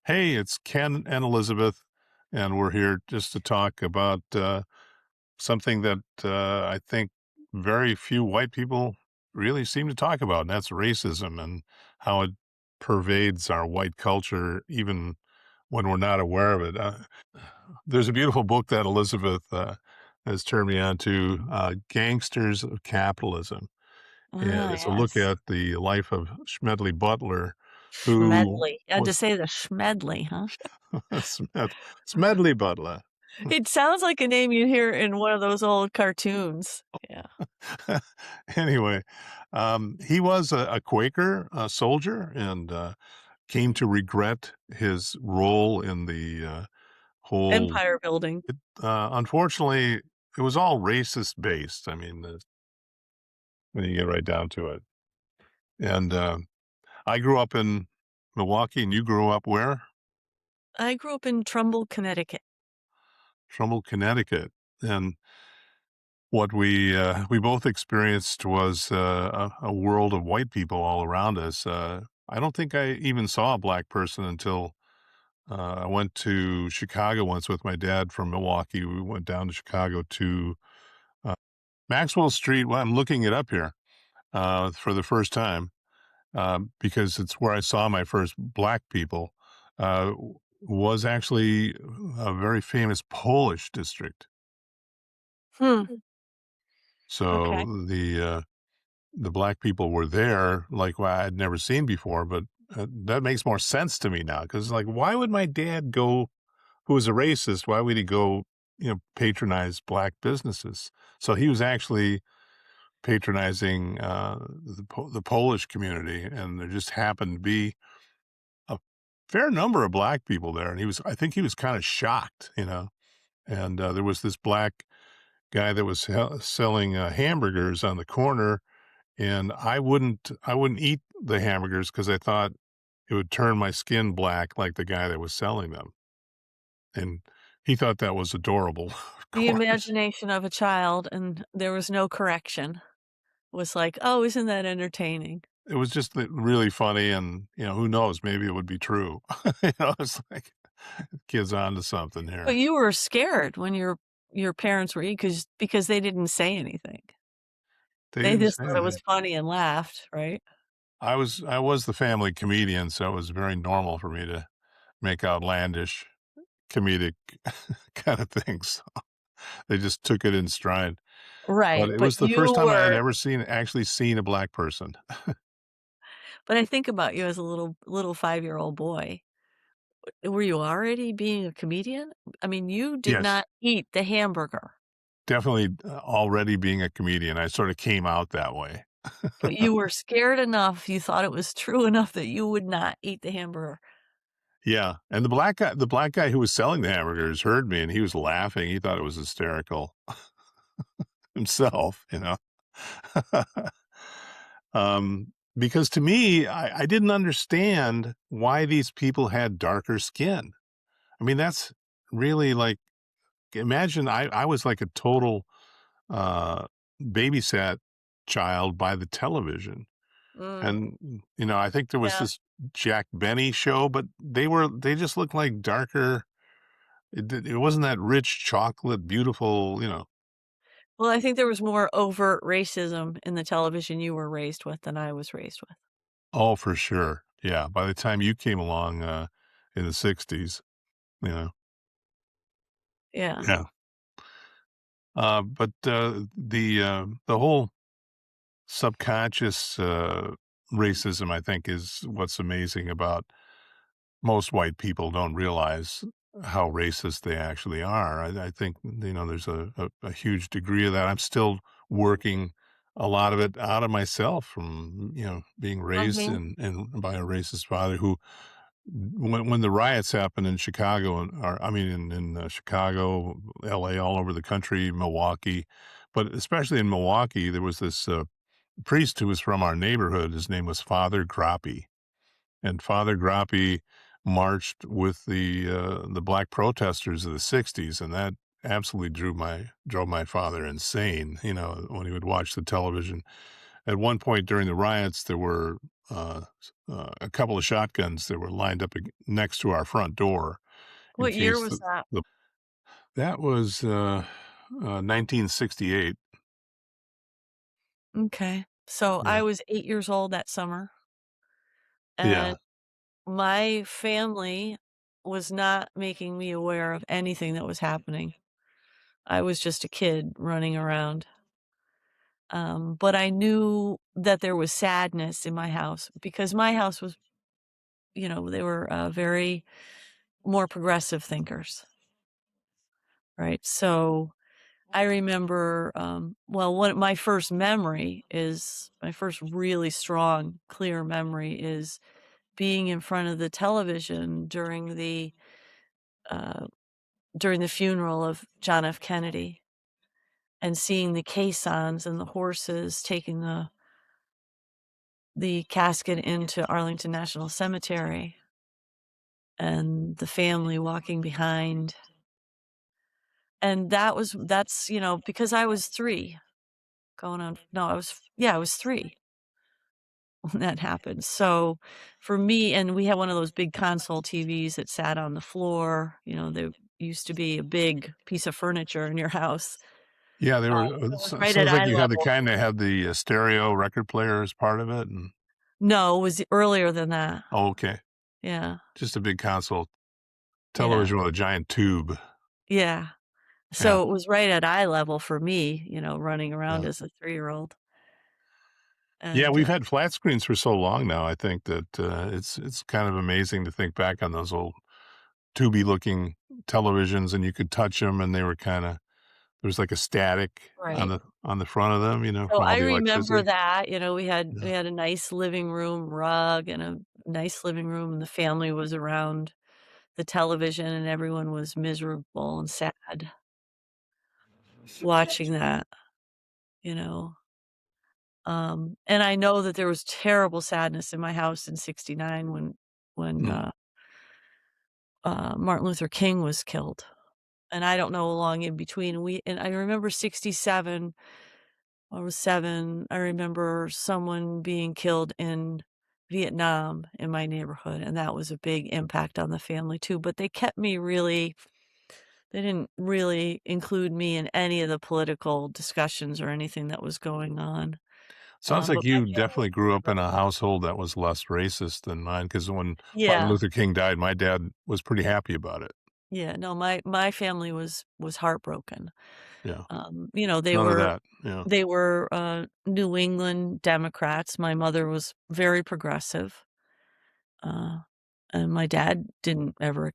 Hey, it's Ken and Elizabeth, and we're here just to talk about something that I think very few white people really seem to talk about, and that's racism and how it pervades our white culture, even when we're not aware of it. There's a beautiful book that Elizabeth has turned me on to, Gangsters of Capitalism. And Ah, it's a look yes. at the life of Smedley Butler, who Schmedley. You had to was say the Schmedley, huh? Smedley Butler. It sounds like a name you hear in one of those old cartoons. Yeah. Anyway, he was a Quaker soldier and came to regret his role in the whole. Empire building. Unfortunately, it was all racist based. I mean, when you get right down to it. And I grew up in Milwaukee, and you grew up where? I grew up in Trumbull, Connecticut. Trumbull, Connecticut. And what we both experienced was a world of white people all around us. I don't think I even saw a black person until I went to Chicago once with my dad from Milwaukee. We went down to Chicago to uh, Maxwell Street. Well, I'm looking it up here for the first time because it's where I saw my first black people. Was actually a very famous Polish district. Hmm, okay. So the black people were there, like, well, I'd never seen before, but that makes more sense to me now because, like, why would my dad go, who was a racist, why would he go, patronize black businesses? So he was actually patronizing the Polish community, and there just happened to be a fair number of black people there, and I think he was kind of shocked, and there was this black guy that was selling hamburgers on the corner, and I wouldn't eat the hamburgers because I thought it would turn my skin black like the guy that was selling them, and he thought that was adorable, of The course. imagination of a child, and there was no correction. Was like, "Oh, isn't that entertaining?" It was just really funny and, who knows, maybe it would be true. It's like, kid's onto something But here. you were scared when your parents were because they didn't say anything. They They didn't just say thought it was anything. funny and laughed, right? I was the family comedian, so it was very normal for me to make outlandish comedic kind of things. They just took it in stride. But Right, it but was the you first time I had were ever actually seen a black person. but I think about you as a little five-year-old boy. Were you already being a comedian? I mean, you did Yes, not eat the hamburger, definitely, already being a comedian, I sorta came out that way. but you were scared enough, you thought it was true enough that you would not eat the hamburger. Yeah, and the black guy who was selling the hamburgers heard me, and he was laughing, he thought it was hysterical himself. Because to me, I didn't understand why these people had darker skin. I mean, that's really like, imagine I was like a total, uh, babysat child by the television. Mm, And, I think there was yeah. this Jack Benny show, but they just looked like darker. It wasn't that rich chocolate, beautiful. Well, I think there was more overt racism in the television you were raised with than I was raised with. Oh, for sure. Yeah, by the time you came along, in the '60s, you know? Yeah. Yeah. But, the whole subconscious, racism, I think, is what's amazing about most white people don't realize how racist they actually are. I think, there's a huge degree of that. I'm still working a lot of it out of myself from, being raised Mhm. and by a racist father who, when the riots happened in Chicago, and or I mean, in Chicago, LA, all over the country, Milwaukee, but especially in Milwaukee, there was this priest who was from our neighborhood. His name was Father Groppe, and Father Groppe marched with the black protesters of the '60s, and that absolutely drove my father insane. When he would watch the television, at one point during the riots, there were, a couple of shotguns that were lined up next to our front door in What year case was that? the that was, 1968. Okay. So Yeah. I was 8 years old that summer, and Yeah. my family was not making me aware of anything that was happening. I was just a kid running around. But I knew that there was sadness in my house because my house was, they were very more progressive thinkers, right? So I remember, well, one my first memory is my first really strong, clear memory is being in front of the television uh, during the funeral of John F. Kennedy and seeing the caissons and the horses taking the casket into Arlington National Cemetery and the family walking behind. And because I was 3 going on no, I was 3 when that happened. So, for me and we had one of those big console TVs that sat on the floor, there used to be a big piece of furniture in your house. Yeah, they were, It was right at sounds like eye you had the level. kind that had the, stereo record player as part of it, and No, it was earlier than that. oh, okay. Yeah, Just a big console yeah, television with a giant tube. yeah. Yeah, So, it was right at eye level for me, running around yeah. as a 3-year-old, Yeah, and, we've had flat screens for so long now, I think that, it's kind of amazing to think back on those old tubey looking televisions, and you could touch them, and they were kinda there was like a static right. on the front of them, So, from all I the remember electricity. that, we had Yeah. we had a nice living room rug and a nice living room, and the family was around the television, and everyone was miserable and sad watching that, you know? And I know that there was terrible sadness in my house in '69 when, Mm, Martin Luther King was killed, and I don't know along in between, and I remember '67, I was 7, I remember someone being killed in Vietnam in my neighborhood, and that was a big impact on the family too, but they didn't really include me in any of the political discussions or anything that was going on, sounds like but my you family was definitely grew pretty up in a progressive. household that was less racist than mine. Because when Martin Yeah. Luther King died, my dad was pretty happy about it. Yeah, no, my family was heartbroken. Yeah, They none of were that, yeah. New England Democrats. My mother was very progressive, uh, and my dad didn't ever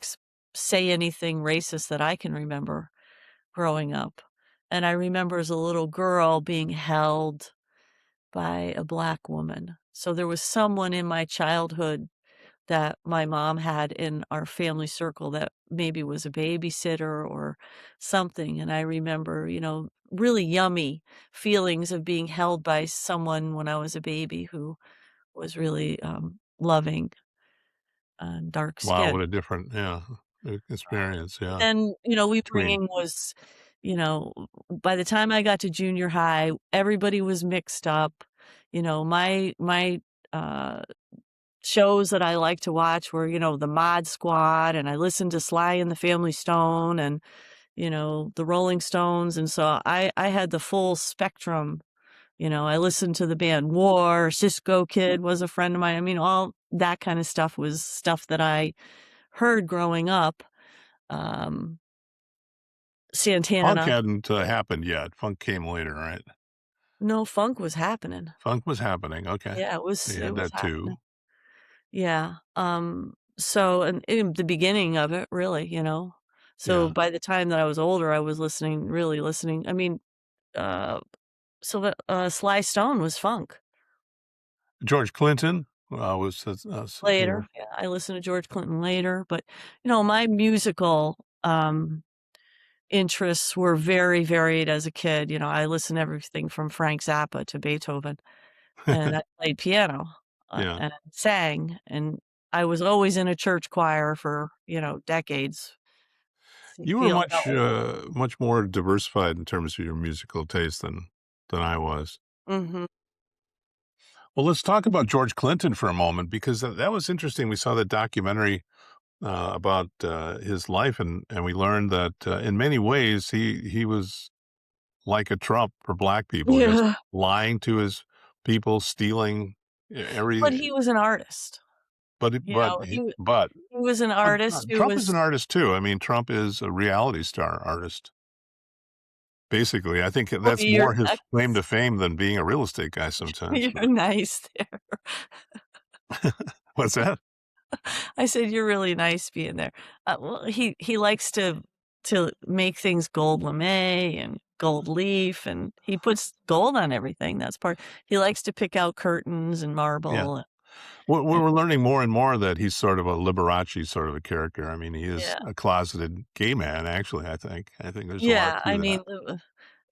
say anything racist that I can remember growing up. And I remember as a little girl being held by a black woman. So there was someone in my childhood that my mom had in our family circle that maybe was a babysitter or something, and I remember, really yummy feelings of being held by someone when I was a baby who was really, loving and dark Wow, skinned. what a different, yeah, experience, yeah, Then, between Upbringing was, you know, by the time I got to junior high, everybody was mixed up. My, uh shows that I like to watch were, the Mod Squad, and I listened to Sly and the Family Stone and, the Rolling Stones, and so I had the full spectrum, I listened to the band War, Cisco Kid was a friend of mine, I mean, all that kinda stuff was stuff that I heard growing up, um, funk Santana. hadn't, happened yet. Funk came later, right? No, funk was happening. Funk was happening, okay. Yeah, So you it had was that happening. too. Yeah, so and in the beginning of it, really, So Yeah. by the time that I was older, I was really listening. I mean, uh, Sly Stone was funk. George Clinton, was Later, yeah, I listened to George Clinton later, but, my musical, interests were very varied as a kid. I listened to everything from Frank Zappa to Beethoven, and I played piano, yeah. and sang, and I was always in a church choir for, decades. You were much, much more diversified in terms of your musical taste than I was. Mhm. Well, let's talk about George Clinton for a moment because that was interesting. We saw that documentary about his life, and we learned that in many ways he was like a Trump for black people, just Yeah. lying to his people, stealing But every. he was an artist, But you know, he was an artist who Trump is was an artist too. I mean, Trump is a reality star artist. Basically, I think boy, that's you're more his claim nice. to fame than being a real estate guy sometimes. You're But nice there. what's that? I said, "You're really nice being there." Well, he likes to make things gold lame and gold leaf, and he puts gold on everything, that's part he likes to pick out curtains and Yeah. marble, We're and learning more and more that he's sort of a Liberace sort of a character. I mean, he is yeah. a closeted gay man, actually, I think. I think there's a lot Yeah, to I that. mean,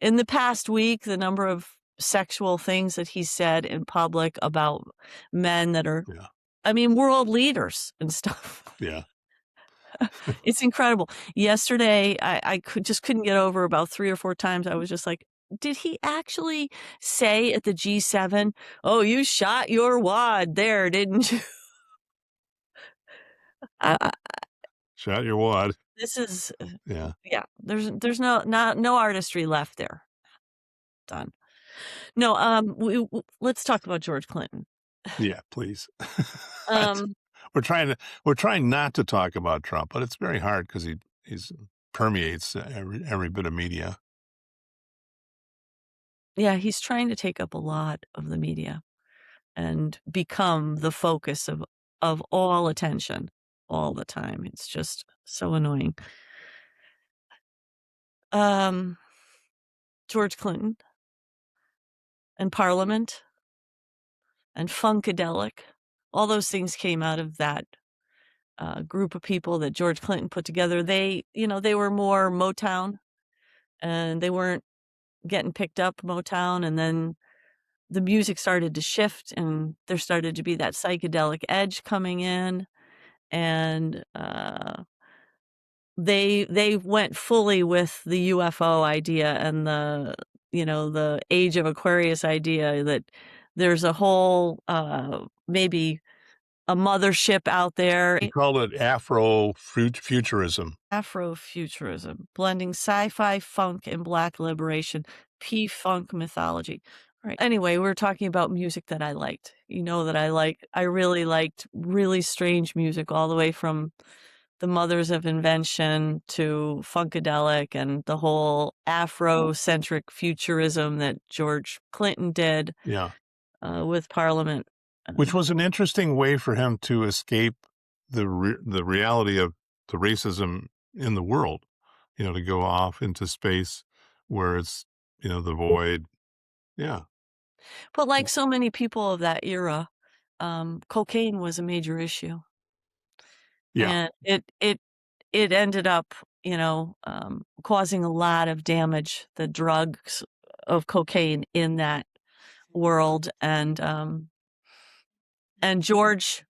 in the past week, the number of sexual things that he said in public about men that are Yeah. I mean, world leaders and stuff. Yeah. It's incredible. Yesterday, I couldn't get over about 3 or 4 times, I was just like, "Did he actually say at the G7, 'Oh, you shot your wad there, didn't you?'" I Shot your wad. this is Yeah. yeah, there's no artistry left there. Done. No, let's talk about George Clinton. Yeah, please. Um, We're trying to we're trying not to talk about Trump, but it's very hard because he's permeates every bit of media. yeah, he's trying to take up a lot of the media and become the focus of all attention all the time. It's just so annoying. Um, George Clinton and Parliament and Funkadelic, all those things came out of that, group of people that George Clinton put together. They were more Motown, and they weren't getting picked up Motown, and then the music started to shift, and there started to be that psychedelic edge coming in, and, they went fully with the UFO idea and the Age of Aquarius idea that there's a whole, maybe a mothership out there, He called it Afro futurism. Afrofuturism, blending sci-fi, funk, and Black liberation, P-funk mythology. Right. Anyway, we're talking about music that I liked. You know that I really liked really strange music all the way from the Mothers of Invention to Funkadelic and the whole Afrocentric futurism that George Clinton did, Yeah. with Parliament. Which Uh, was an interesting way for him to escape the reality of the racism in the world, to go off into space where it's, the void. Yeah. but like so many people of that era, cocaine was a major issue, Yeah. and it ended up, causing a lot of damage, the drugs of cocaine in that world, and George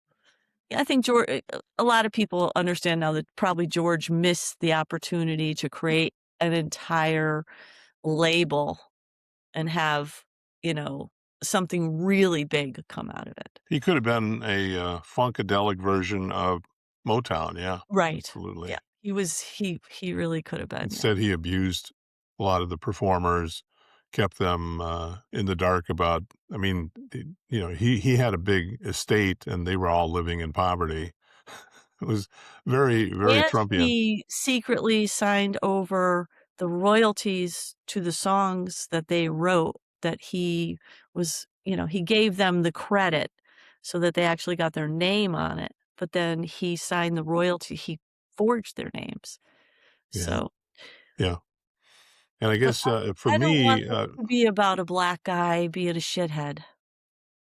I think a lot of people understand now that probably George missed the opportunity to create an entire label and have, you know, something really big come out of it. He could have been a, funkadelic version of Motown, yeah, Right. Yeah. absolutely. He really could have been, yeah. Instead, he abused a lot of the performers, kept them, in the dark about. I mean, he had a big estate, and they were all living in poverty. It was very, very And Trumpian. he secretly signed over the royalties to the songs that they wrote that he gave them the credit so that they actually got their name on it, but then he signed the royalty he forged their names. Yeah, So, yeah, and I but guess, for I don't want me, this to be about a black guy being a shithead.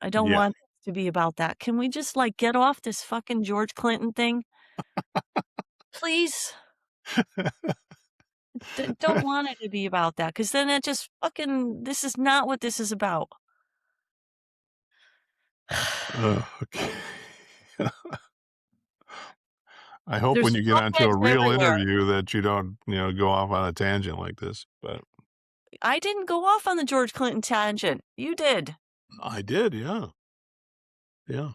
I don't yeah. want this to be about that. Can we just, like, get off this fucking George Clinton thing? Please? Don't want it to be about that, because then it just fucking this is not what this is about. Okay. I hope when There's you get onto a fuckheads real everywhere. interview that you don't, go off on a tangent like this, but I didn't go off on the George Clinton tangent. You did. I did, yeah. Yeah.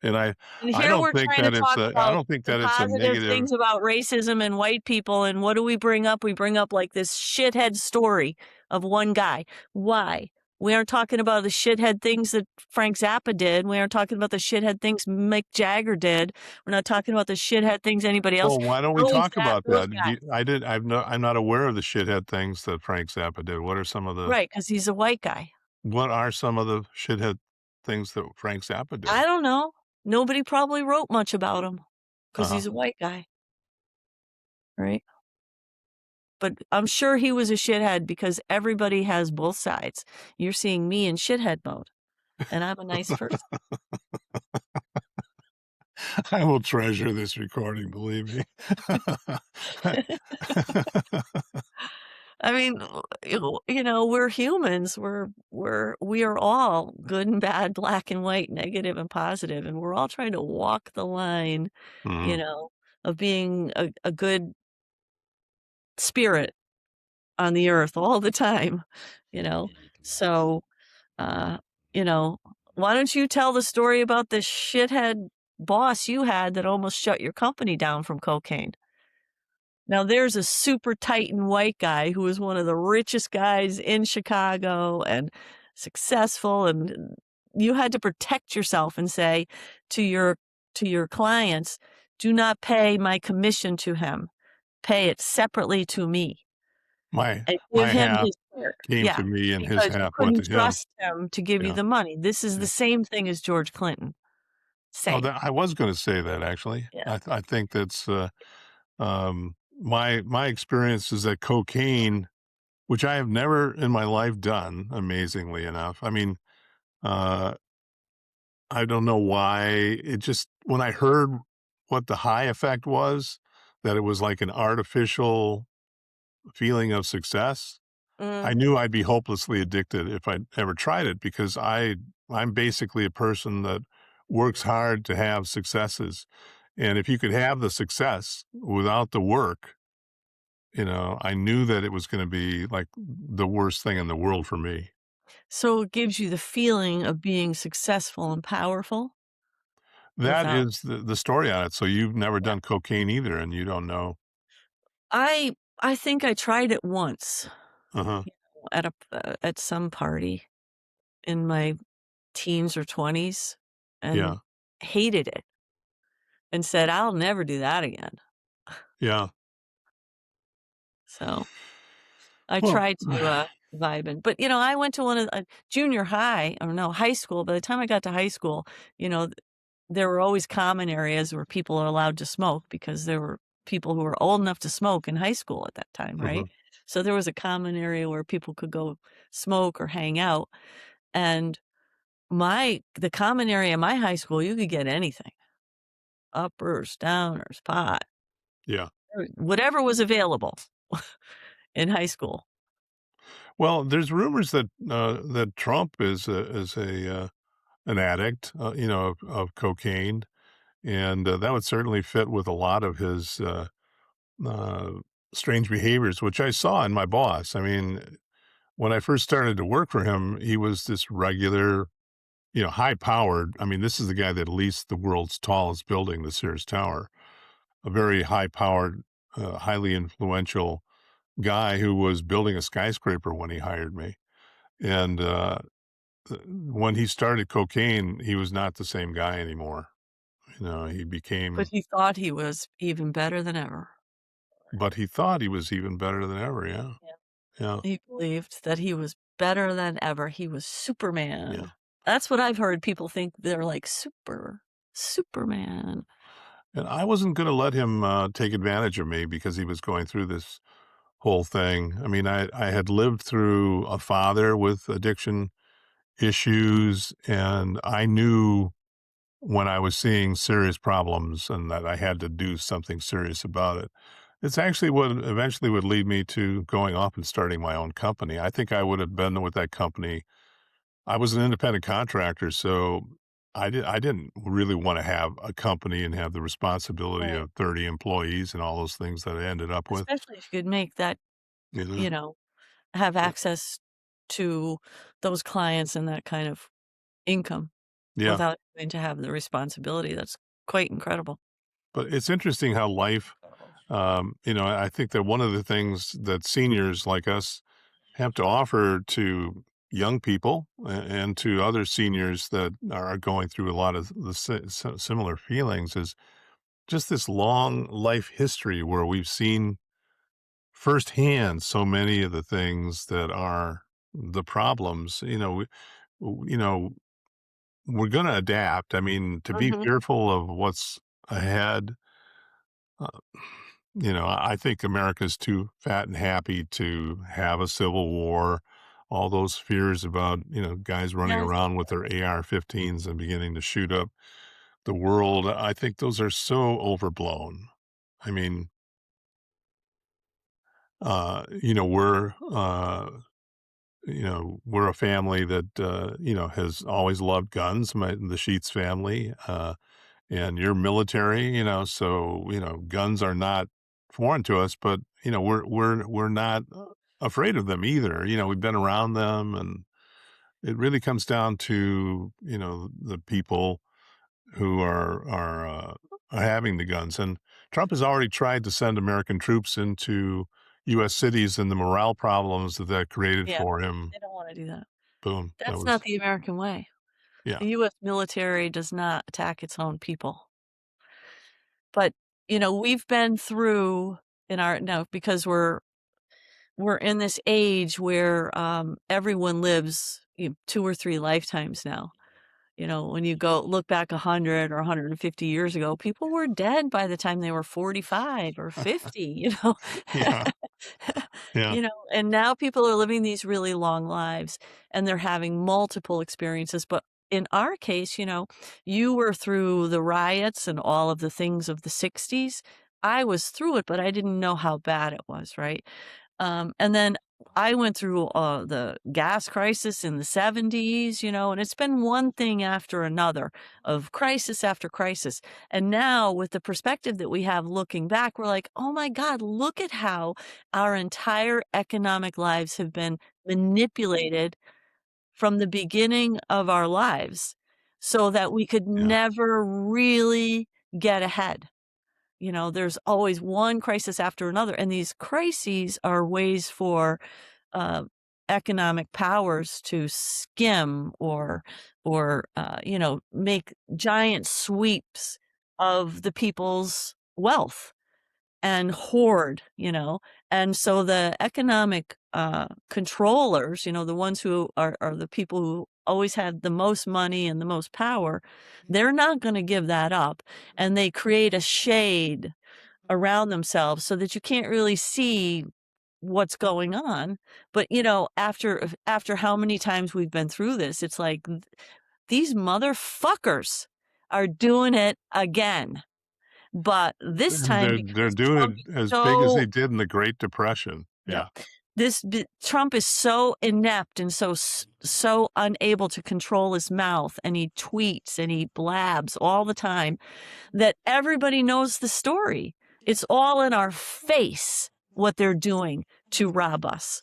And And I here don't we're think trying to that talk I about don't think the that it's a positive negative. things about racism and white people, and what do we bring up? We bring up, like, this shithead story of one guy. Why? We aren't talking about the shithead things that Frank Zappa did. We aren't talking about the shithead things Mick Jagger did. We're not talking about the shithead things anybody else. Well, why don't we Those talk about those that? Do guys. you I'm not aware of the shithead things that Frank Zappa did. What are some of the Right, because he's a white guy. shithead things that Frank Zappa I did? don't know. Nobody probably wrote much about him because Uh-huh. he's a white guy, right? But I'm sure he was a shithead because everybody has both sides. You're seeing me in shithead mode, and I'm a nice person. I will treasure this recording, believe me. I mean, we're humans. We are all good and bad, black and white, negative and positive, and we're all trying to walk the line, you Mhm. know, of being a good spirit on the earth all the time, you know? So, uh, you know, why don't you tell the story about the shithead boss you had that almost shut your company down from cocaine? Now there's a super titan white guy who was one of the richest guys in Chicago and successful, and you had to protect yourself and say to your clients, "Do not pay my commission to him. Pay it separately to me." And give My him half his share. came Yeah, to me and his because you half went to couldn't him. trust him to give you Yeah, the money. This is yeah. the same thing as George Clinton. Oh, Same. that I was gonna say that actually. Yeah. I think that's, my experience is that cocaine, which I have never in my life done, amazingly enough. I mean, uh, I don't know why, it just when I heard what the high effect was, that it was like an artificial feeling of success, I Mm. knew I'd be hopelessly addicted if I ever tried it because I'm basically a person that works hard to have successes. And if you could have the success without the work, I knew that it was going to be like the worst thing in the world for me. So it gives you the feeling of being successful and powerful That without. is the story on it. So you've never Yeah. done cocaine either, and you don't know. I think I tried it once, Uh-huh. at some party in my teens or 20s and Yeah. hated it and said, "I'll never do that again." Yeah. So I Well, tried to, vibe in, but, I went to one of junior high or no, high school. By the time I got to high school, there were always common areas where people are allowed to smoke because there were people who were old enough to smoke in high school at that time, right? mhm. So there was a common area where people could go smoke or hang out, and the common area in my high school, you could get anything, uppers, downers, pot, Yeah. whatever was available in high school. Well, there's rumors that Trump is an addict, of cocaine, and that would certainly fit with a lot of his uh, strange behaviors, which I saw in my boss. I mean, when I first started to work for him, he was this regular, high powered. I mean, this is the guy that leased the world's tallest building, the Sears Tower, a very high powered, highly influential guy who was building a skyscraper when he hired me. And when he started cocaine, he was not the same guy anymore. He But became, he thought he was even better than ever. but he thought he was even better than ever. Yeah. Yeah. Yeah. He believed that he was better than ever. He was Yeah. Superman. That's what I've heard people think they're like Superman. And I wasn't going to let him take advantage of me because he was going through this whole thing. I mean, I had lived through a father with addiction issues, and I knew when I was seeing serious problems and that I had to do something serious about it. It's actually what eventually would lead me to going off and starting my own company. I think I would have been with that company. I was an independent contractor, so I didn't really wanna have a company and have the responsibility Right. of 30 employees and all those things that I ended up with, Especially if you could make that, you know? you know, have Yeah. access to those clients and that kind of income. Yeah. without having to have the responsibility. That's quite incredible. But it's interesting how life, I think that one of the things that seniors like us have to offer to young people and to other seniors that are going through a lot of the similar feelings is just this long life history where we've seen firsthand so many of the things that are the problems. You know, we're going to adapt. I mean, to be Mhm. fearful of what's ahead. Uh, I think America's too fat and happy to have a civil war. All those fears about, guys running Yes. around with their AR-15s and beginning to shoot up the world. I think those are so overblown. I mean, we're, we're a family that, has always loved guns, the Sheets family. And you're military, so, guns are not foreign to us, but, we're not afraid of them either. We've been around them, and it really comes down to, the people who are having the guns. And Trump has already tried to send American troops into US cities, and the morale problems that that created Yeah, for him, they don't wanna do that. boom, that That's not was the American way. yeah, The US military does not attack its own people. But, we've been through in our now because we're in this age where, everyone lives, 2 or 3 lifetimes now. When you go look back 100 or 150 years ago, people were dead by the time they were 45 or 50, yeah, yeah. And now people are living these really long lives, and they're having multiple experiences, but in our case, you were through the riots and all of the things of the '60s. I was through it, but I didn't know how bad it was, right? And then I went through, the gas crisis in the '70s, and it's been one thing after another of crisis after crisis. And now with the perspective that we have looking back, we're like, "Oh my god, look at how our entire economic lives have been manipulated from the beginning of our lives so that we could Yeah. never really get ahead." There's always one crisis after another, and these crises are ways for uh, economic powers to skim or make giant sweeps of the people's wealth and hoard, and so the economic controllers, the ones who are the people who always had the most money and the most power, they're not going to give that up, and they create a shade around themselves so that you can't really see what's going on. But, after how many times we've been through this, it's like these motherfuckers are doing it again. But this And time, they're because doing Trump it is as big as so they did in the Great Depression. yeah. Yeah. Trump is so inept and so unable to control his mouth, and he tweets and he blabs all the time that everybody knows the story. It's all in our face what they're doing to rob us.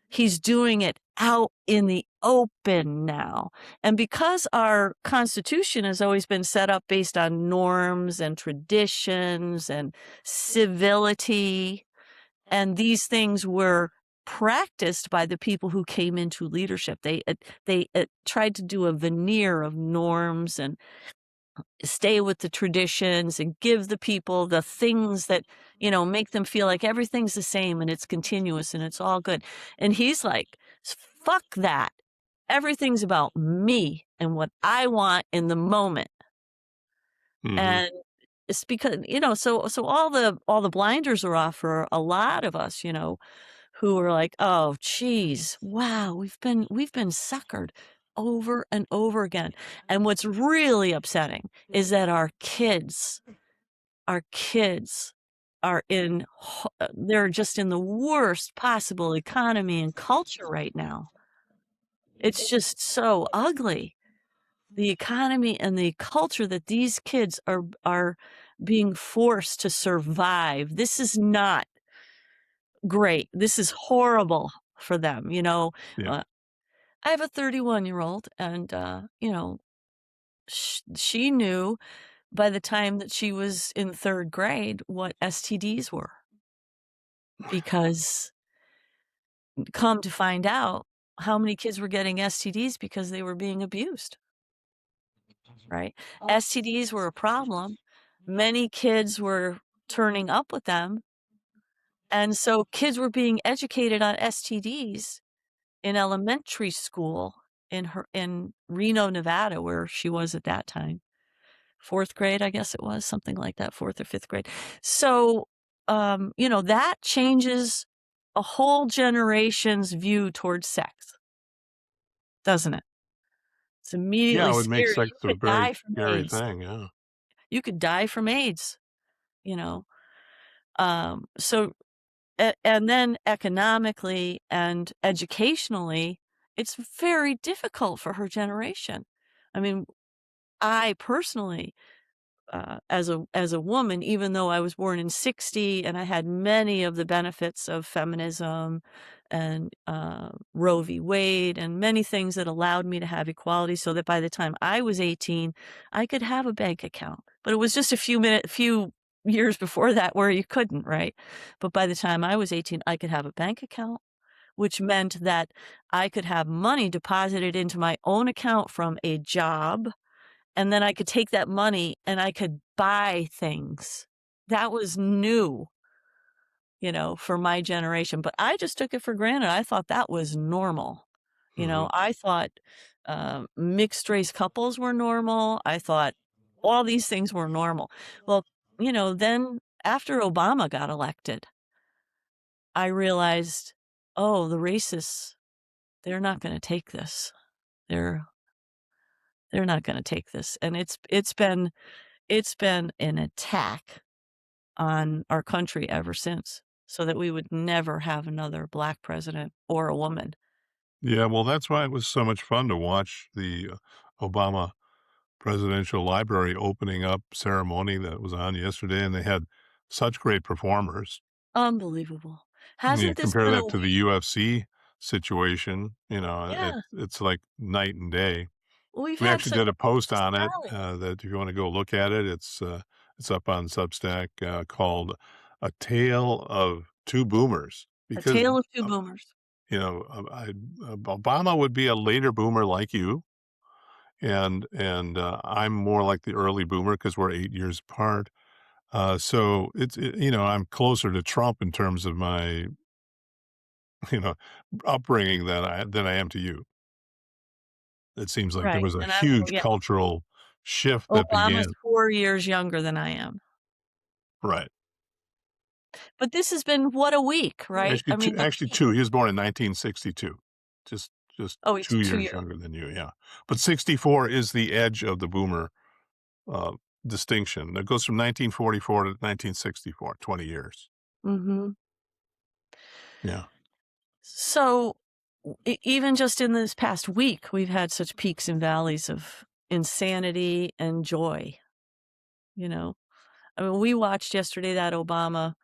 He's doing it out in the open now. And because our Constitution has always been set up based on norms and traditions and civility, and these things were practiced by the people who came into leadership. They tried to do a veneer of norms and stay with the traditions and give the people the things that, make them feel like everything's the same and it's continuous and it's all good. And he's like, Fuck that. Everything's about me and what I want in the moment." Mhm. And it's because, so all the blinders are off for a lot of us, who are like, "Oh, geez, wow, we've been suckered over and over again." And what's really upsetting is that our kids are they're just in the worst possible economy and culture right now. It's just so ugly. The economy and the culture that these kids are being forced to survive. This is not great. This is horrible for them, Yeah. I have a 31-year-old and, she knew by the time that she was in 3rd grade what STDs were, because come to find out how many kids were getting STDs because they were being abused, right? STDs were a problem. Many kids were turning up with them, and so kids were being educated on STDs in elementary school in Reno, Nevada, where she was at that time. 4th grade, I guess it was, something like that, 4th or 5th grade. So, that changes a whole generation's view towards sex, doesn't it? It's Yeah, immediately it would make scary. sex You a could very die from scary AIDS. thing, yeah. You could die from AIDS, you know? So and then economically and educationally, it's very difficult for her generation. I mean, I personally as a woman, even though I was born in '60 and I had many of the benefits of feminism and Roe v. Wade and many things that allowed me to have equality, so that by the time I was 18, I could have a bank account. But it was just few years before that where you couldn't, right? But by the time I was 18, I could have a bank account, which meant that I could have money deposited into my own account from a job, and then I could take that money and I could buy things. That was new, for my generation, but I just took it for granted. I thought that was normal. Mhm. I thought, mixed race couples were normal. I thought all these things were normal. Well, then after Obama got elected, I realized, "Oh, the racists, they're not gonna take this. They're they're not gonna take this." And it's been an attack on our country ever since, so that we would never have another black president or a woman. Yeah, well, that's why it was so much fun to watch the, Obama presidential library opening up ceremony that was on yesterday, and they had such great performers. Unbelievable. You Hasn't this compare been a that to the week? UFC situation, Yeah. it's like night and day. Well, we've We had actually such did a post peaks on and it, valleys. that if you wanna go look at it, it's up on Substack, called "A Tale of Two Boomers," A because, tale of two uh, boomers. Obama would be a later boomer like you, and I'm more like the early boomer because 'cause we're 8 years apart. So I'm closer to Trump in terms of my, you know, upbringing than I am to you. It seems like there Right, was a and I'm huge yeah, cultural shift that Obama's began. 4 years younger than I am. Right. But this has been what, a week, right? Actually I mean, 2 the actually peak. 2, he was born in 1962. Just Oh, he's 2 2 years years. younger than you, yeah. But 64 is the edge of the boomer, uh, distinction. It goes from 1944 to 1964, 20 years. Mhm. Yeah. So, even just in this past week, we've had such peaks and valleys of insanity and joy, you know? I mean, we watched yesterday that Obama,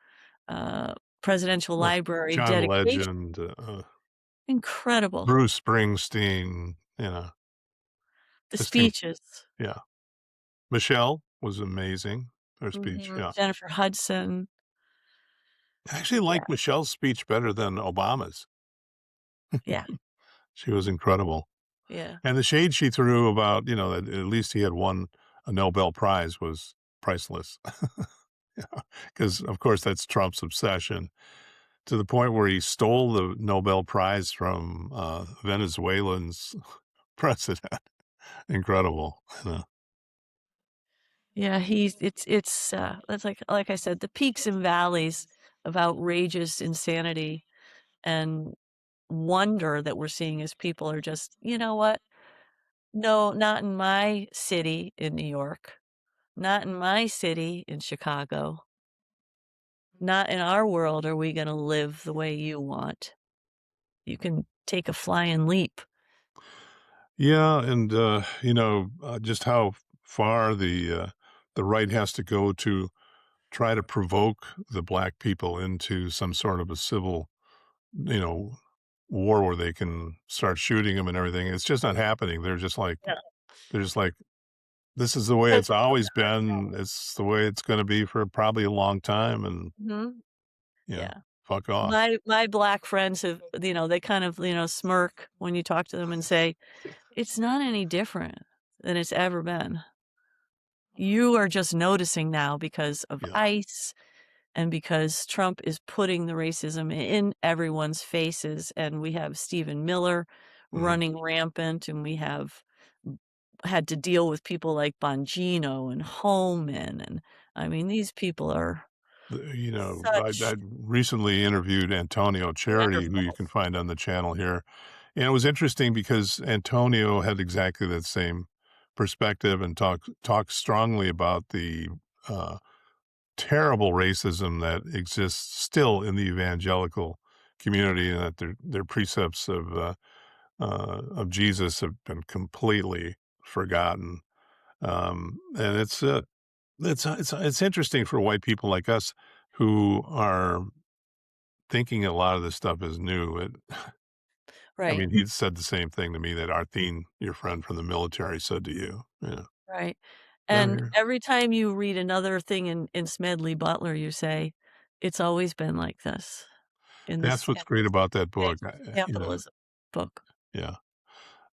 uh, presidential Ugh, library John dedication. Legend, Incredible. Bruce Springsteen, The just think speeches. yeah. Michelle was amazing, her speech, Mhm. yeah. Jennifer Hudson. I actually Yeah, like Michelle's speech better than Obama's. yeah, She was incredible. yeah. And the shade she threw about, that at least he had won a Nobel Prize was priceless. Yeah, because of course, that's Trump's obsession to the point where he stole the Nobel Prize from, Venezuelan's president. Incredible, Yeah, it's like I said, the peaks and valleys of outrageous insanity and wonder that we're seeing as people are just, "You know what? No, not in my city in New York, not in my city in Chicago, not in our world are we gonna live the way you want. You can take a flying leap." Yeah, and, just how far the right has to go to try to provoke the black people into some sort of a civil, you know, war where they can start shooting them and everything. It's just not happening. They're just like This is the way Because it's always been. It's the way it's gonna be for probably a long time, and, Mhm, yeah, yeah. fuck off. My black friends have they kind of, smirk when you talk to them and say, "It's not any different than it's ever been. You are just noticing now because of Yeah, ICE and because Trump is putting the racism in everyone's faces, and we have Stephen Miller mhm. running rampant, and we have had to deal with people like Bongino and Homan, and, I mean, these people are I such recently interviewed Antonio Charity, who you can Neanderthals. find on the channel here, and it was interesting because Antonio had exactly that same perspective and talked strongly about the, uh, terrible racism that exists still in the evangelical community, and that their precepts of Jesus have been completely forgotten. And it's interesting for white people like us who are thinking a lot of this stuff is new. I Right, mean, he said the same thing to me that Arthine, your friend from the military, said to you. Yeah. right, No, and every time you read another thing in Smedley Butler, you say, "It's always been like this in that's this what's great about that book. anti-capitalism book." Yeah.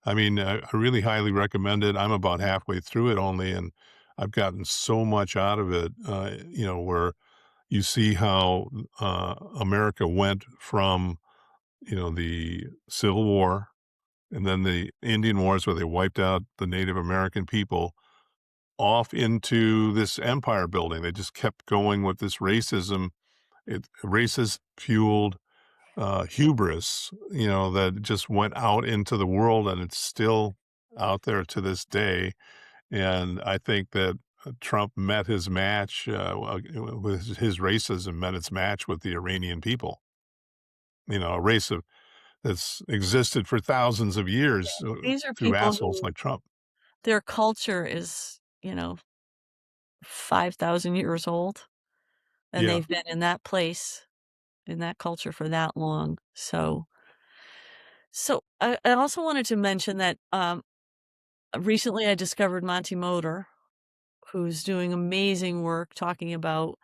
I mean, I really highly recommend it. I'm about halfway through it only, and I've gotten so much out of it. Where you see how America went from the Civil War and then the Indian Wars, where they wiped out the Native American people, off into this empire building. They just kept going with this racism. Racist fueled hubris, that just went out into the world, and it's still out there to this day. And I think that Trump met his match with his racism, met its match with the Iranian people. A race that's existed for thousands of years These are through people assholes who like Trump. their culture is, 5,000 years old, and Yeah. they've been in that place, in that culture for that long. So I also wanted to mention that, recently I discovered Monty Motor, who's doing amazing work talking about,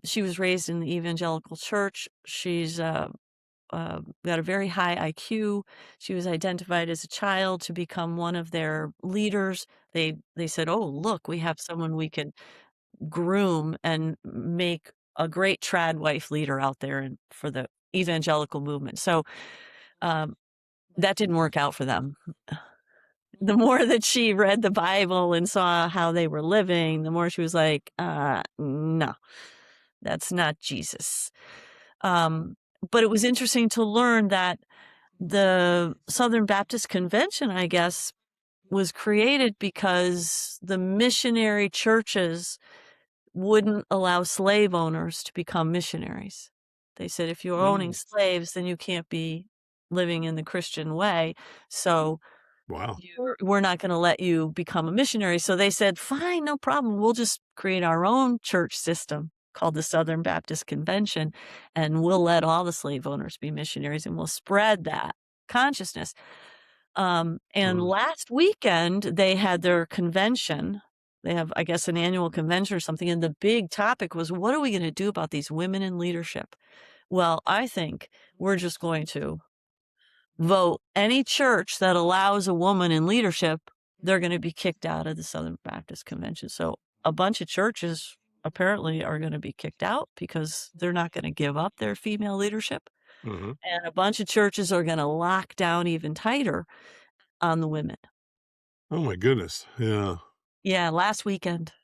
she was raised in the evangelical church. She's, got a very high IQ. She was identified as a child to become one of their leaders. They said, "Oh, look, we have someone we can groom and make a great trad wife leader out there and for the evangelical movement." So, um, that didn't work out for them. The more that she read the Bible and saw how they were living, the more she was like, no, that's not Jesus." Um, but it was interesting to learn that the Southern Baptist Convention, I guess, was created because the missionary churches wouldn't allow slave owners to become missionaries. They said, "If you're owning Mm. slaves, then you can't be living in the Christian way, so Wow. we're not gonna let you become a missionary." So they said, "Fine, no problem. We'll just create our own church system called the Southern Baptist Convention, and we'll let all the slave owners be missionaries, and we'll spread that consciousness." And Mm. last weekend, they had their convention. They have, I guess, an annual convention or something, and the big topic was, "What are we gonna do about these women in leadership?" Well, I think we're just going to vote any church that allows a woman in leadership, they're gonna be kicked out of the Southern Baptist Convention. So, a bunch of churches apparently are gonna be kicked out because they're not gonna give up their female leadership, Mhm. and a bunch of churches are gonna lock down even tighter on the women. Oh my goodness. Yeah. Yeah, last weekend.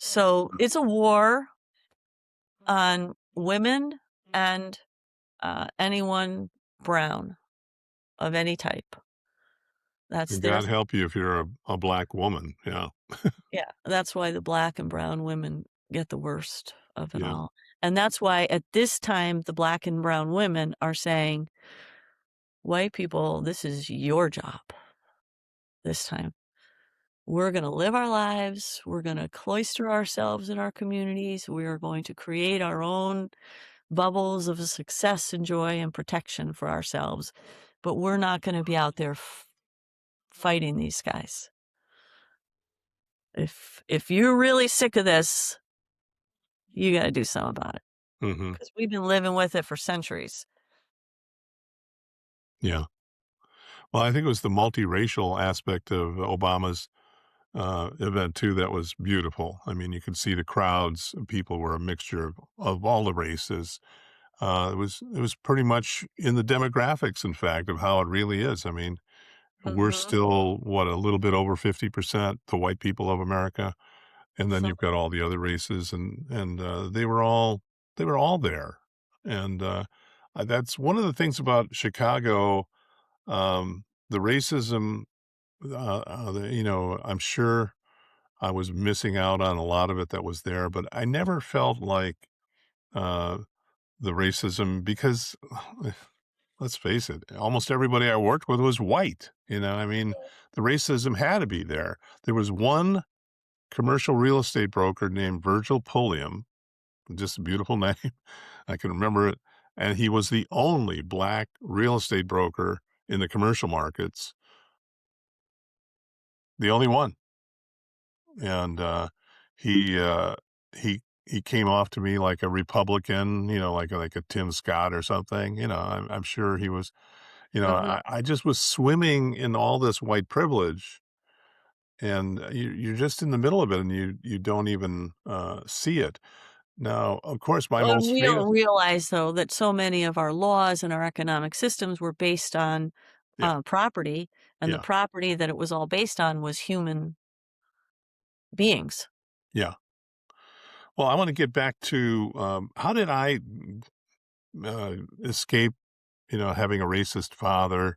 So, it's a war on women and, anyone brown of any type. That's And their God help you if you're a black woman. Yeah. Yeah, that's why the black and brown women get the worst of it Yeah. all. And that's why at this time, the black and brown women are saying, "White people, this is your job this time. We're gonna live our lives. We're gonna cloister ourselves in our communities. We are going to create our own bubbles of success and joy and protection for ourselves, but we're not gonna be out there fighting these guys." If you're really sick of this, you gotta do something about it Mhm. because 'cause we've been living with it for centuries. Yeah. Well, I think it was the multiracial aspect of Obama's, event too that was beautiful. I mean, you could see the crowds, people were a mixture of all the races. It was pretty much in the demographics, in fact, of how it really is. I mean, we're Mhm. still, what, a little bit over 50%, the white people of America, and then So you've got all the other races, and they were all there. And, that's one of the things about Chicago, the racism, I'm sure I was missing out on a lot of it that was there, but I never felt like, uh, the racism because let's face it, almost everybody I worked with was white, I mean, the racism had to be there. There was one commercial real estate broker named Virgil Pulliam, just a beautiful name. I can remember it, and he was the only black real estate broker in the commercial markets, the only one. And, he, uh, he came off to me like a Republican, like a Tim Scott or something, I'm sure he was. mhm. I just was swimming in all this white privilege, and you're just in the middle of it, and you don't even, see it. Now, of course, my Well, and most we famous. don't realize, though, that so many of our laws and our economic systems were based on, Yeah, property, and the yeah, property that it was all based on was human beings. yeah. Well, I wanna get back to, how did I, escape, having a racist father?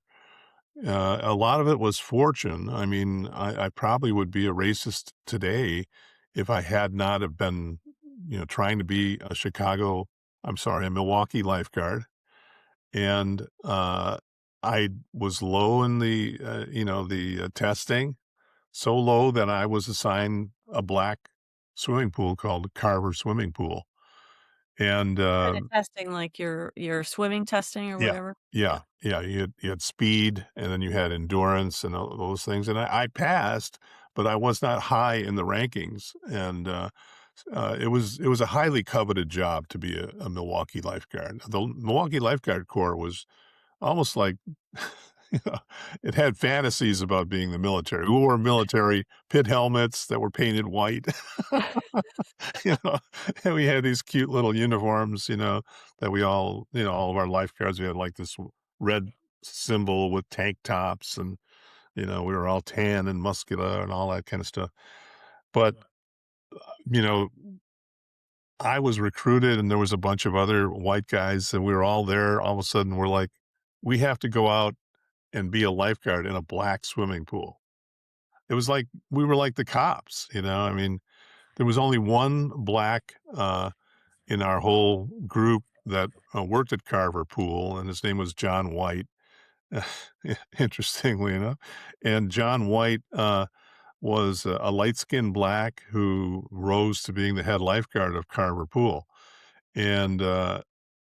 A lot of it was fortune. I mean, I probably would be a racist today if I had not have been, trying to be a Milwaukee lifeguard. And, I was low in the testing, so low that I was assigned a black swimming pool called Carver Swimming Pool. And, Kinda testing, like, your swimming testing or yeah, whatever? Yeah. yeah, you had speed, and then you had endurance and all those things, and I passed, but I was not high in the rankings, and, it was a highly coveted job to be a Milwaukee lifeguard. The Milwaukee Lifeguard Corps was almost like, you know, it had fantasies about being the military. We wore military pit helmets that were painted white. You know, and we had these cute little uniforms, that we all of our lifeguards, we had like this red symbol with tank tops and, we were all tan and muscular and all that kind of stuff. But, you know, I was recruited and there was a bunch of other white guys and we were all there. All of a sudden we're like, we have to go out and be a lifeguard in a black swimming pool. It was like we were like the cops, I mean, there was only one black, in our whole group that, worked at Carver Pool, and his name was John White, interestingly enough, and John White, was a light-skinned black who rose to being the head lifeguard of Carver Pool, and,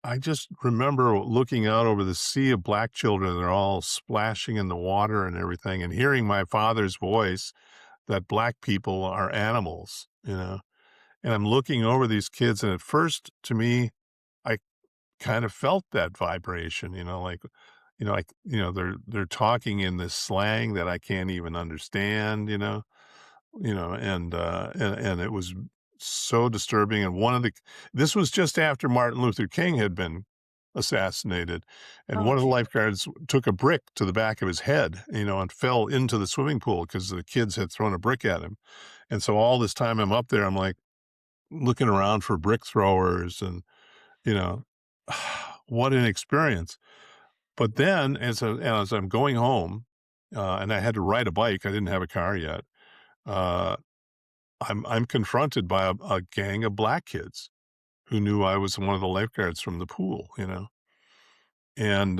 I just remember looking out over the sea of black children, they're all splashing in the water and everything, and hearing my father's voice that black people are animals, and I'm looking over these kids, and at first, to me, I kind of felt that vibration, they're talking in this slang that I can't even understand, and it was so disturbing. And this was just after Martin Luther King had been assassinated, and Oh, one of the gee. lifeguards took a brick to the back of his head, and fell into the swimming pool because the kids had thrown a brick at him. And so all this time I'm up there, I'm like looking around for brick throwers and, you know, what an experience. But then as I'm going home, and I had to ride a bike, I didn't have a car yet, uh, I'm confronted by a gang of black kids who knew I was one of the lifeguards from the pool, and,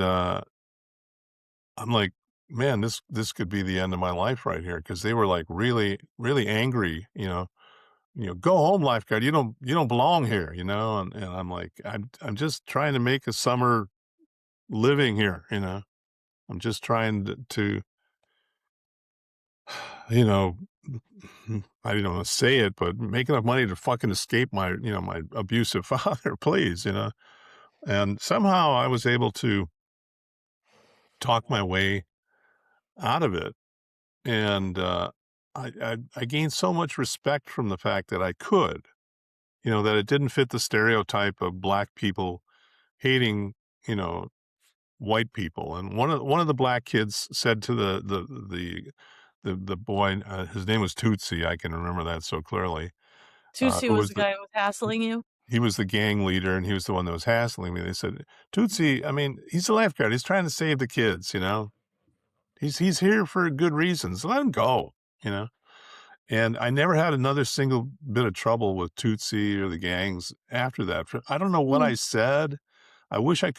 I'm like, "Man, this could be the end of my life right here," because they were, like, really, really angry, "Go home, lifeguard, you don't belong here," and I'm like, "I'm just trying to make a summer living here," I'm just trying to, you know I didn't wanna say it, but make enough money to fucking escape my, my abusive father, please, And somehow I was able to talk my way out of it, and, I gained so much respect from the fact that I could, that it didn't fit the stereotype of black people hating, you know, white people, and one of the black kids said to the boy, his name was Tootsie, I can remember that so clearly, Tusi who was was the the guy who was hassling you? he was the gang leader, and he was the one that was hassling me. They said, "Tootsie, I mean, he's a lifeguard, he's trying to save the kids, He's here for good reasons, let him go," you know? And I never had another single bit of trouble with Tootsie or the gangs after that. I don't know what I Mm, said. I wish I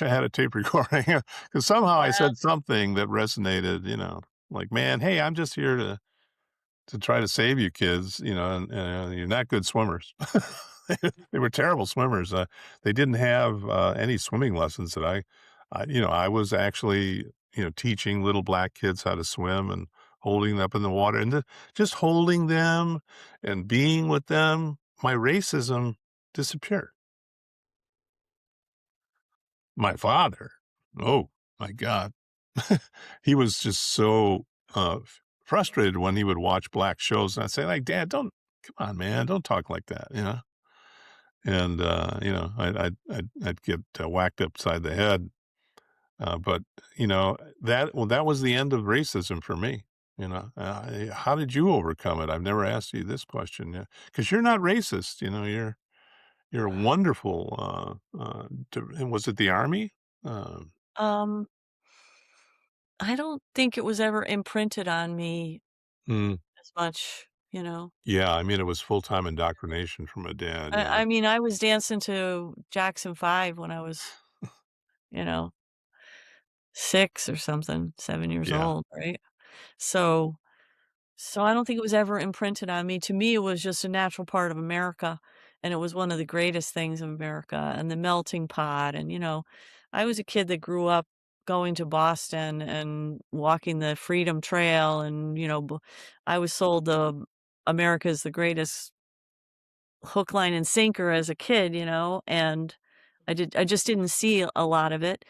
had a tape recording because somehow I wow. said something that resonated, like, "Man, hey, I'm just here to try to save you kids, and you're not good swimmers." They were terrible swimmers. They didn't have, any swimming lessons that I was actually, teaching little black kids how to swim and holding them up in the water, and just holding them and being with them, my racism disappeared. My father, oh my god. He was just so, frustrated when he would watch black shows, and I'd say, like, "Dad, don't come on, man, don't talk like that," And, I'd get, whacked upside the head, but, that was the end of racism for me, how did you overcome it? I've never asked you this question, because 'cause you're not racist, you're wonderful, and was it the Army? Um, Um, I don't think it was ever imprinted on me mm, as much, you know? yeah, I mean, it was full-time indoctrination from a dad, yeah. I mean, I was dancing to Jackson 5 when I was, you know, 6 or something, 7 years Yeah. old, right? So so I don't think it was ever imprinted on me. To me, it was just a natural part of America, and it was one of the greatest things of America, and the melting pot, and, I was a kid that grew up going to Boston and walking the Freedom Trail, and, I was sold the America's the greatest hook, line, and sinker as a kid, and I just didn't see a lot of it.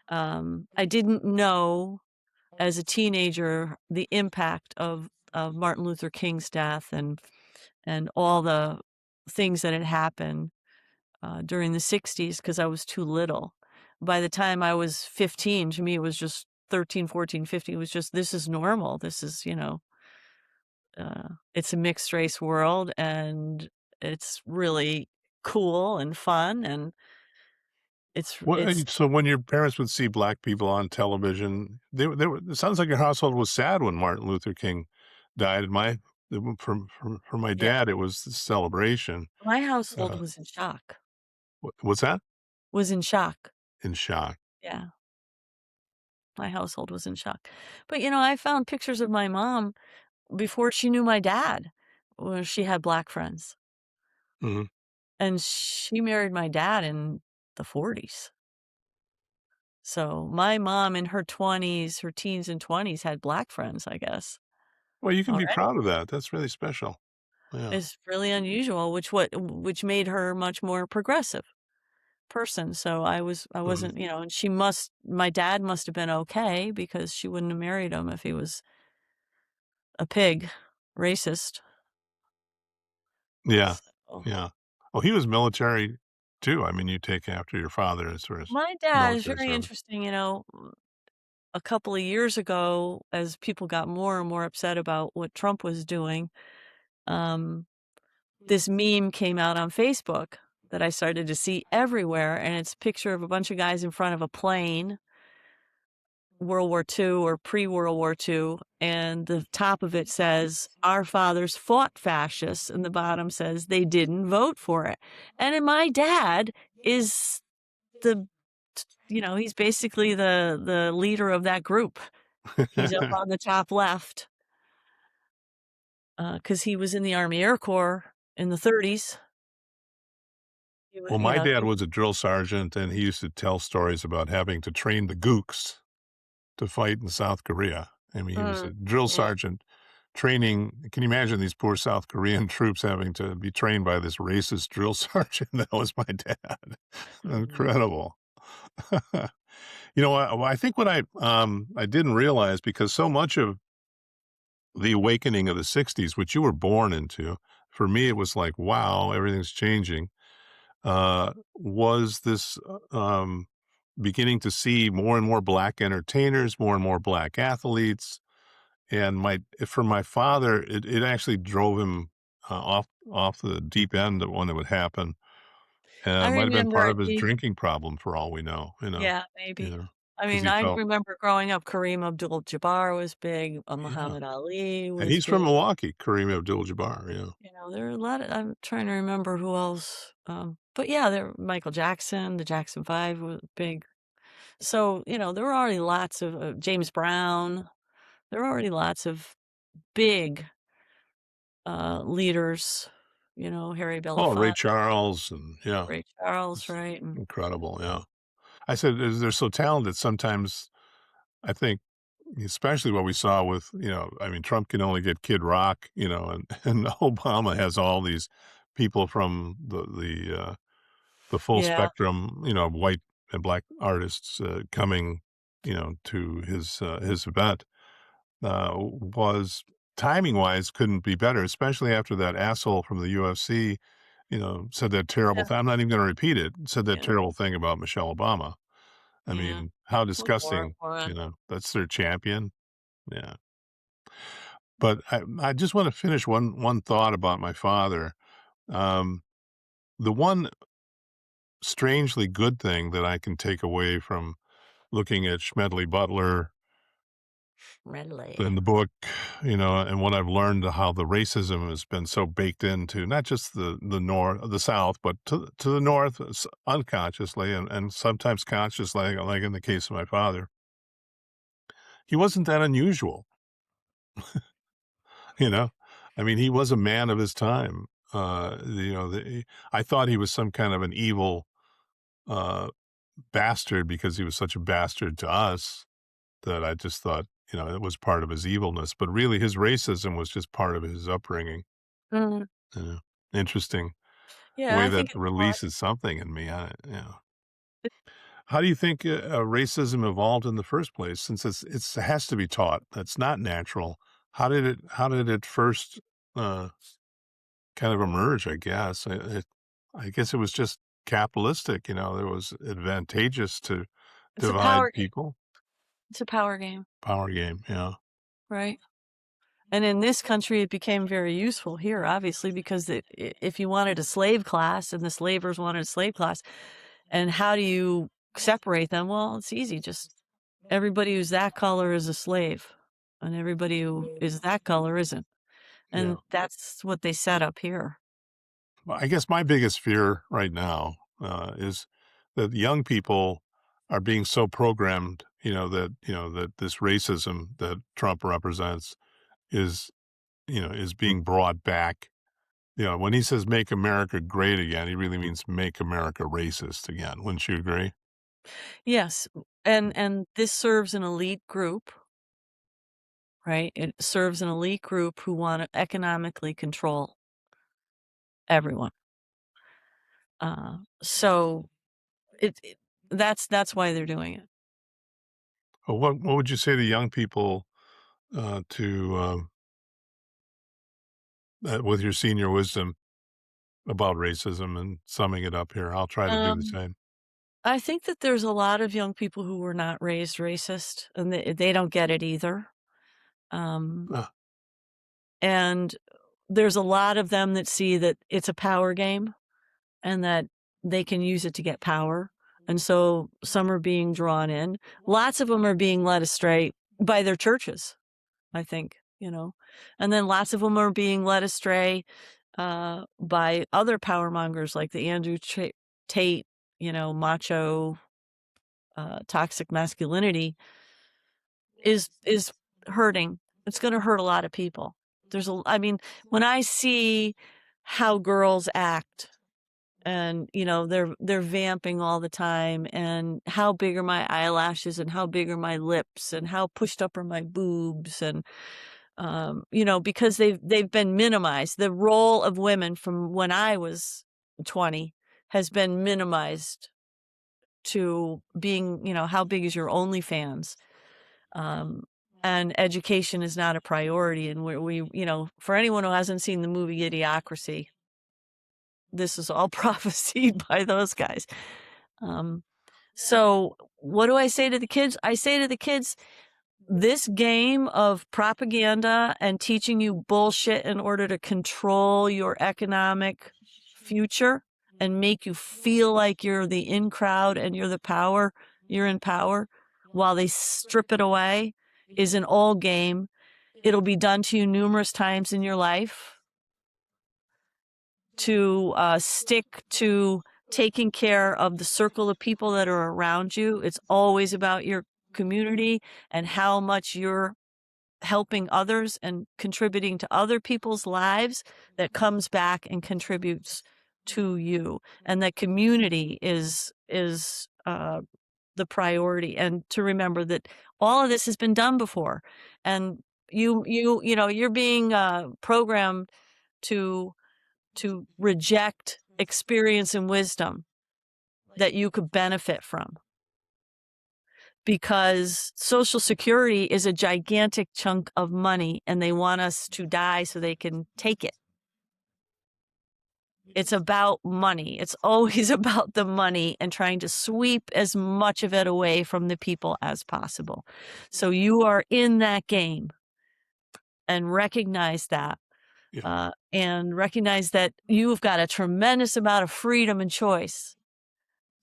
I didn't know as a teenager the impact of Martin Luther King's death and all the things that had happened, during the '60s because I was too little. By the time I was 15, to me, it was just 13, 14, 15. It was just, "This is normal. This is," it's a mixed race world, and it's really cool and fun, and it's So when your parents would see black people on television, they were it sounds like your household was sad when Martin Luther King died. For my yeah. dad, it was the celebration. My household Uh, was in shock. what's that? Was in shock. In shock. Yeah, my household was in shock. But, I found pictures of my mom before she knew my dad, where she had black friends, Mhm. and she married my dad in the '40s. So, my mom in her 20s, her teens and 20s had black friends, I guess, Well, you can be already. proud of that. That's really special. Yeah. It's really unusual, which made her a much more progressive person. So, I Mhm. wasn't, and my dad must have been okay because she wouldn't have married him if he was a pig, racist. Yeah. So, Yeah. Well, he was military too. I mean, you take after your father as far as my dad is military very service. interesting, a couple of years ago, as people got more and more upset about what Trump was doing, um, this meme came out on Facebook that I started to see everywhere, and it's a picture of a bunch of guys in front of a plane, World War II or pre-World War II, and the top of it says, "Our fathers fought fascists," and the bottom says, "They didn't vote for it." And then my dad is the he's basically the leader of that group. He's up on the top left, because he was in the Army Air Corps in the '30s. He was, Well, my dad was a drill sergeant, and he used to tell stories about having to train the gooks to fight in South Korea. I mean, he was a drill yeah. sergeant training. Can you imagine these poor South Korean troops having to be trained by this racist drill sergeant that was my dad? Mhm. Incredible. You know what? I think what I didn't realize because so much of the awakening of the '60s, which you were born into, for me it was like, wow, everything's changing. Was this beginning to see more and more black entertainers, more and more black athletes, and for my father, it actually drove him off the deep end when it would happen. I Might have been remember part it of his be drinking problem for all we know, Yeah, you maybe. know, I because mean, he I felt remember growing up, Kareem Abdul-Jabbar was big, yeah, Muhammad Ali and was he's from big. Milwaukee, Kareem Abdul-Jabbar, yeah. There are a lot of I'm trying to remember who else, but yeah, there Michael Jackson, the Jackson 5 was big. So, there were already lots of, James Brown, there were already lots of big, leaders, Harry Oh, Ray Belafonte, Charles and yeah, Ray Charles, it's right? And incredible, yeah. I said they're so talented sometimes I think especially what we saw with, I mean, Trump can only get Kid Rock, and and Obama has all these people from the full yeah, spectrum, white and black artists, coming, to his event, was timing-wise couldn't be better, especially after that asshole from the UFC, said that terrible yeah, thing I'm not even gonna repeat it, said that yeah, terrible thing about Michelle Obama. I yeah. mean, how What more disgusting, for that's their champion. Yeah. But I just wanna finish one thought about my father. Um, the one strangely good thing that I can take away from looking at Smedley Butler Medley. in the book, and what I've learned how the racism has been so baked into not just the South, but to the North, unconsciously and sometimes consciously, like in the case of my father. He wasn't that unusual, you know? I mean, he was a man of his time. I thought he was some kind of an evil, uh, bastard because he was such a bastard to us that I just thought, it was part of his evilness, but really his racism was just part of his upbringing. Mhm. You know? Interesting Yeah, way I that think it's part releases something in me. How do you think, racism evolved in the first place since it has to be taught? That's not natural. How did it first, uh, kind of emerge, I guess? I guess it was just capitalistic, it was advantageous to it's a power divide game. people. It's a power game, Power game, yeah. right? And in this country, it became very useful here, obviously, because if you wanted a slave class and the slavers wanted a slave class, and how do you separate them? Well, it's easy. Just everybody who's that color is a slave, and everybody who is that color isn't. Yeah. And that's what they set up here. Well, I guess my biggest fear right now, is that young people are being so programmed, that this racism that Trump represents is, is being brought back. When he says "Make America Great Again," he really means "Make America Racist Again." Wouldn't you agree? Yes, and this serves an elite group, right? It serves an elite group who want to economically control everyone. So it that's why they're doing it. Well, what would you say to young people, with your senior wisdom about racism and summing it up here? I'll try to do the Um, same. I think that there's a lot of young people who were not raised racist, and they don't get it either. Um, Uh, and there's a lot of them that see that it's a power game and that they can use it to get power. And so some are being drawn in. Lots of them are being led astray by their churches, I think, and then lots of them are being led astray by other power mongers like the Andrew Tate, macho, toxic masculinity is hurting. It's going to hurt a lot of people. I mean, when I see how girls act and they're vamping all the time and how big are my eyelashes and how big are my lips and how pushed up are my boobs and because they've been minimized. The role of women from when I was 20 has been minimized to being, how big is your OnlyFans? Um, and education is not a priority. And for anyone who hasn't seen the movie Idiocracy, this is all prophesied by those guys. Um, so what do I say to the kids? I say to the kids, this game of propaganda and teaching you bullshit in order to control your economic future and make you feel like you're the in crowd and you're in power while they strip it away is an old game. It'll be done to you numerous times in your life. To stick to taking care of the circle of people that are around you. It's always about your community and how much you're helping others and contributing to other people's lives that comes back and contributes to you. And that community is the priority. And to remember that all of this has been done before. And you're being programmed to reject experience and wisdom that you could benefit from. Because Social Security is a gigantic chunk of money and they want us to die so they can take it. It's about money. It's always about the money and trying to sweep as much of it away from the people as possible. So you are in that game and recognize that. Yeah. And recognize that you've got a tremendous amount of freedom and choice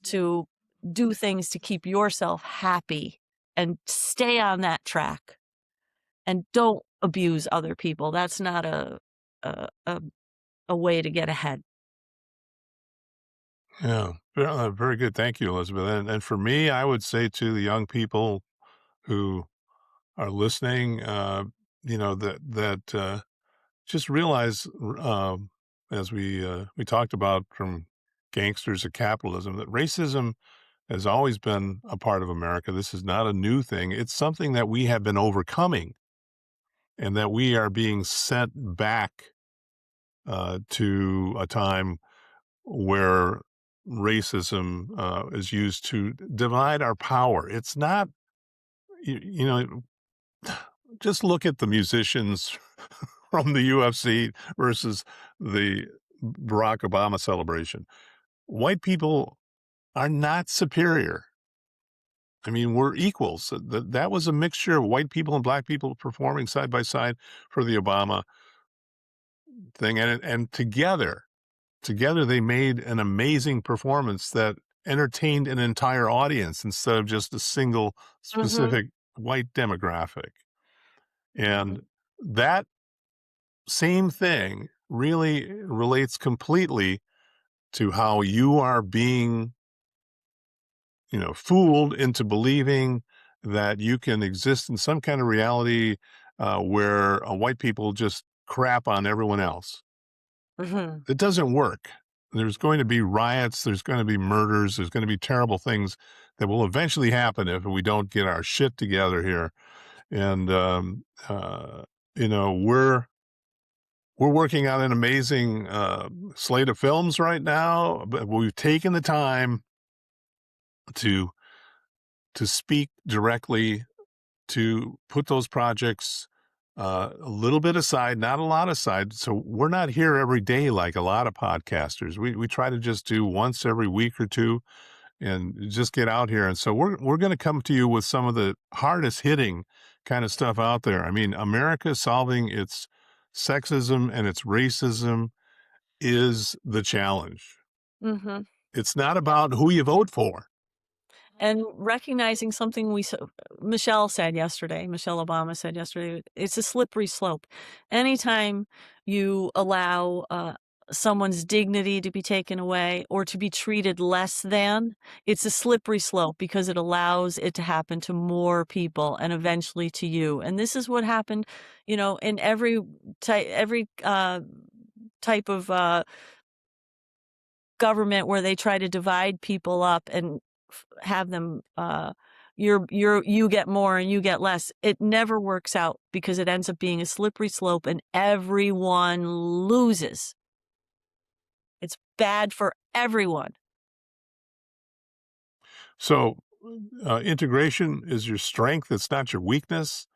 to do things to keep yourself happy and stay on that track and don't abuse other people. That's not a way to get ahead. Yeah. Very good. Thank you, Elizabeth. And for me, I would say to the young people who are listening, that just realize, as we talked about from gangsters of capitalism, that racism has always been a part of America. This is not a new thing. It's something that we have been overcoming and that we are being sent back to a time where racism is used to divide our power. It's not, you know, just look at the musicians from the UFC versus the Barack Obama celebration. White people are not superior. I mean, we're equals. That was a mixture of white people and black people performing side by side for the Obama thing, and together they made an amazing performance that entertained an entire audience instead of just a single Mhm, specific white demographic. And mhm, that same thing really relates completely to how you are being, fooled into believing that you can exist in some kind of reality where white people just crap on everyone else. mhm. It doesn't work. There's going to be riots, there's going to be murders, there's going to be terrible things that will eventually happen if we don't get our shit together here. And we're working on an amazing slate of films right now, but we've taken the time to speak directly, to put those projects a little bit aside, not a lot aside. So we're not here every day like a lot of podcasters. We try to just do once every week or two and just get out here. And so we're going to come to you with some of the hardest hitting kind of stuff out there. I mean, America solving its sexism and its racism is the challenge. Mhm. It's not about who you vote for. And recognizing something Michelle said yesterday, Michelle Obama said yesterday, it's a slippery slope. Anytime you allow someone's dignity to be taken away or to be treated less than, it's a slippery slope because it allows it to happen to more people and eventually to you. And this is what happened, in every type of government where they try to divide people up and have them, you get more and you get less. It never works out because it ends up being a slippery slope and everyone loses. It's bad for everyone. So, integration is your strength, it's not your weakness.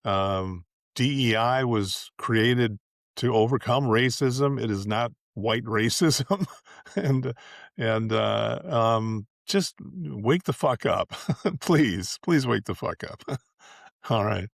Um, DEI was created to overcome racism. It is not white racism. and just wake the fuck up. Please, please wake the fuck up. All right.